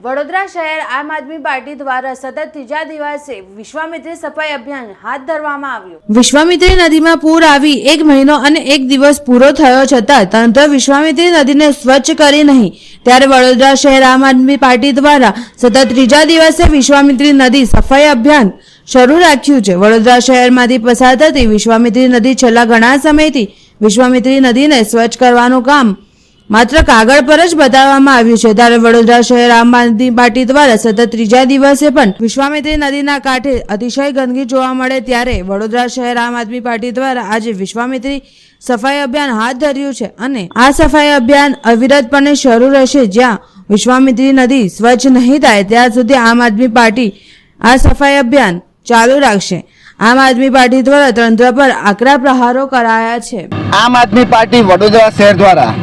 વડોદરા શહેર આમ આદમી પાર્ટી દ્વારા સતત ત્રીજા દિવસે વિશ્વામિત્રી સફાઈ અભિયાન હાથ ધરવામાં આવ્યું। વિશ્વામિત્રી નદીમાં પૂર આવી 1 મહિનો અને 1 દિવસ પૂરો થયો છતાં તંત્ર વિશ્વામિત્રી નદીને સ્વચ્છ કરી નહીં, ત્યારે વડોદરા શહેર આમ આદમી પાર્ટી દ્વારા સતત ત્રીજા દિવસે વિશ્વામિત્રી નદી સફાઈ અભિયાન શરૂ રાખ્યું છે। વડોદરા શહેરમાંથી પસાર થતી વિશ્વામિત્રી નદી છેલ્લા ઘણા સમયથી વિશ્વામિત્રી નદીને સ્વચ્છ કરવાનું કામ માત્ર કાગળ પર જ બતાવવામાં આવ્યું છે, ત્યારે વડોદરા શહેર આમ આદમી પાર્ટી દ્વારા સતત ત્રીજા દિવસે પણ વિશ્વામિત્રી નદીના કાંઠે અતિશય ગંદકી જોવા મળે, ત્યારે વડોદરા શહેર આમ આદમી પાર્ટી દ્વારા આજે વિશ્વામિત્રી સફાઈ અભિયાન હાથ ધર્યું છે અને આ સફાઈ અભિયાન અવિરતપણે શરૂ રહેશે। જ્યાં વિશ્વામિત્રી નદી સ્વચ્છ નહીં થાય ત્યાં સુધી આમ આદમી પાર્ટી આ સફાઈ અભિયાન ચાલુ રાખશે। આમ આદમી પાર્ટી દ્વારા તંત્ર પર આકરા પ્રહારો કરાયા છે। આમ આદમી પાર્ટી વડોદરા શહેર દ્વારા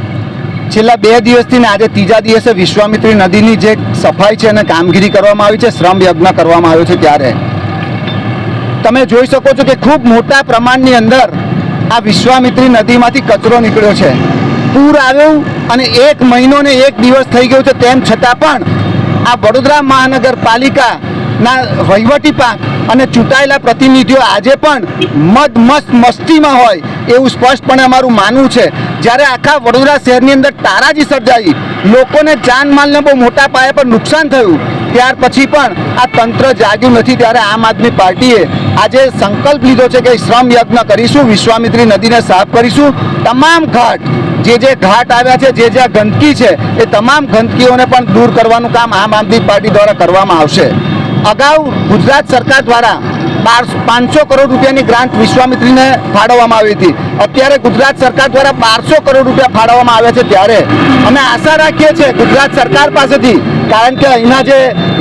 છેલ્લા 2 દિવસથી આજે ત્રીજા દિવસે વિશ્વામિત્રી નદીની જે સફાઈ છે અને કામગીરી કરવામાં આવી છે, શ્રમ યજ્ઞ કરવામાં આવ્યો છે, ત્યારે તમે જોઈ શકો છો કે ખૂબ મોટા પ્રમાણની અંદર આ વિશ્વામિત્રી નદીમાંથી કચરો નીકળ્યો છે। પૂર આવ્યું અને 1 મહિનો ને 1 દિવસ થઈ ગયો છે, તેમ છતાં પણ આ વડોદરા મહાનગરપાલિકાના વહીવટી પાંખ અને ચૂંટાયેલા પ્રતિનિધિઓ આજે પણ મસ્ત મસ્તીમાં હોય એવું સ્પષ્ટપણે અમારું માનવું છે। જ્યારે આખા વડોદરા શહેરની અંદર તારાજી સર્જાઈ, લોકોને જાનમાલને બહુ મોટા પાયા પર નુકસાન થયું, ત્યાર પછી પણ આ તંત્ર જાગ્યું નથી। ત્યારે આમ આદમી પાર્ટીએ આજે સંકલ્પ લીધો છે કે શ્રમ યજ્ઞ કરીશું, વિશ્વામિત્રી નદીને સાફ કરીશું। તમામ ઘાટ જે ઘાટ આવ્યા છે, જે જ્યાં ગંદકી છે, એ તમામ ગંદકીઓને પણ દૂર કરવાનું કામ આમ આદમી પાર્ટી દ્વારા કરવામાં આવશે। અગાઉ ગુજરાત સરકાર દ્વારા 500 કરોડ રૂપિયાની ગ્રાન્ટ વિશ્વામિત્રીને ફાળવવામાં આવી હતી। અત્યારે ગુજરાત સરકાર દ્વારા 1200 કરોડ રૂપિયા ફાળવવામાં આવ્યા છે, ત્યારે અમે આશા રાખીએ છીએ ગુજરાત સરકાર પાસેથી, કારણ કે અહીંના જે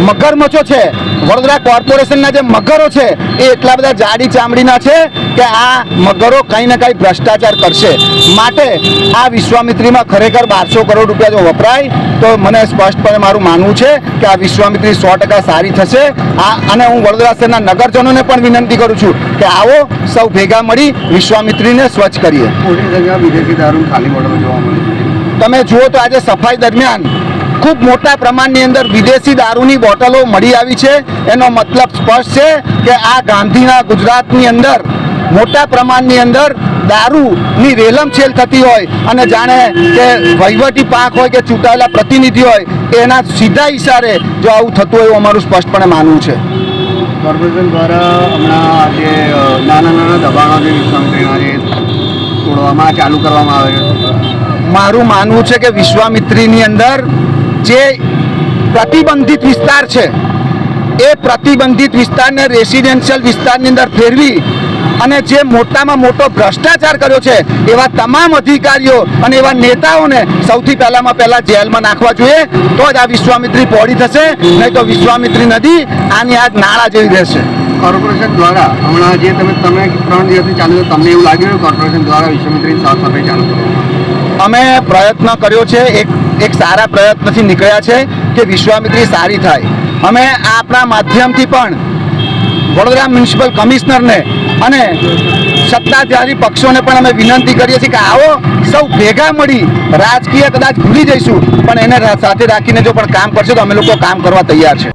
મગરમચ્છો છે, વડોદરા કોર્પોરેશનના જે મગરો છે, એ એટલા બધા જાડી ચામડીના છે કે આ મગરો કંઈ ને કંઈ ભ્રષ્ટાચાર કરશે। માટે આ વિશ્વામિત્રીમાં ખરેખર 1200 કરોડ રૂપિયા જો વપરાય તો મને સ્પષ્ટપણે મારું માનવું છે કે આ વિશ્વામિત્રી 100% સારી થશે। અને હું વડોદરા શહેરના નગરજનોને પણ વિનંતી કરું છું કે આવો સૌ ભેગા મળી વિશ્વામિત્રીને સ્વચ્છ કરીએ। વિદેશી દારૂ ખાલી બોટલો જોવા મળે, તમે જુઓ તો આજે સફાઈ દરમિયાન ખૂબ મોટા પ્રમાણની અંદર વિદેશી દારૂની બોટલો મળી આવી છે। એનો મતલબ સ્પષ્ટ છે કે આ ગાંધીના ગુજરાતની અંદર મોટા પ્રમાણની અંદર દારૂની રેલમછેલ થતી હોય અને જાણે કે વહીવટી પાંખ હોય કે ચૂંટાયેલા પ્રતિનિધિ હોય એના સીધા ઇશારે જો આવું થતું હોય એવું અમારું સ્પષ્ટપણે માનવું છે। કોર્પોરેશન દ્વારા હમણાં જે નાના દબાણો જે વિશ્વામિત્રીના જે તોડવામાં ચાલુ કરવામાં આવે છે, મારું માનવું છે કે વિશ્વામિત્રીની અંદર જે પ્રતિબંધિત વિસ્તાર છે એ પ્રતિબંધિત વિસ્તારને રેસિડેન્શિયલ વિસ્તારની અંદર ફેરવી અને જે મોટામાં મોટો ભ્રષ્ટાચાર કર્યો છે એવા તમામ અધિકારીઓ અને એવા નેતાઓને સૌથી પહેલાં જેલમાં નાખવા જોઈએ, તો જ આ વિશ્વામિત્રી પહોળી થશે, નહીં તો વિશ્વામિત્રી નદી આની આ નાળા જેવી રહેશે। કોર્પોરેશન દ્વારા હમણાં જે તમે 3 દિવસથી ચાલુ, તમને એવું લાગ્યું કોર્પોરેશન દ્વારા વિશ્વામિત્રી સાફ સફાઈ ચાલુ કરવામાં? અમે પ્રયત્ન કર્યો છે, એક સારા પ્રયત્નથી નીકળ્યા છે કે વિશ્વામિત્રી સારી થાય। અમે આપણા માધ્યમથી પણ વડોદરા મ્યુનિસિપલ કમિશનરને અને સત્તાધારી પક્ષોને પણ અમે વિનંતી કરીએ છીએ કે આવો સૌ ભેગા મળી, રાજકીય કદાચ ભૂલી જઈશું પણ એને સાથે રાખીને જો પણ કામ કરશે તો અમે લોકો કામ કરવા તૈયાર છે।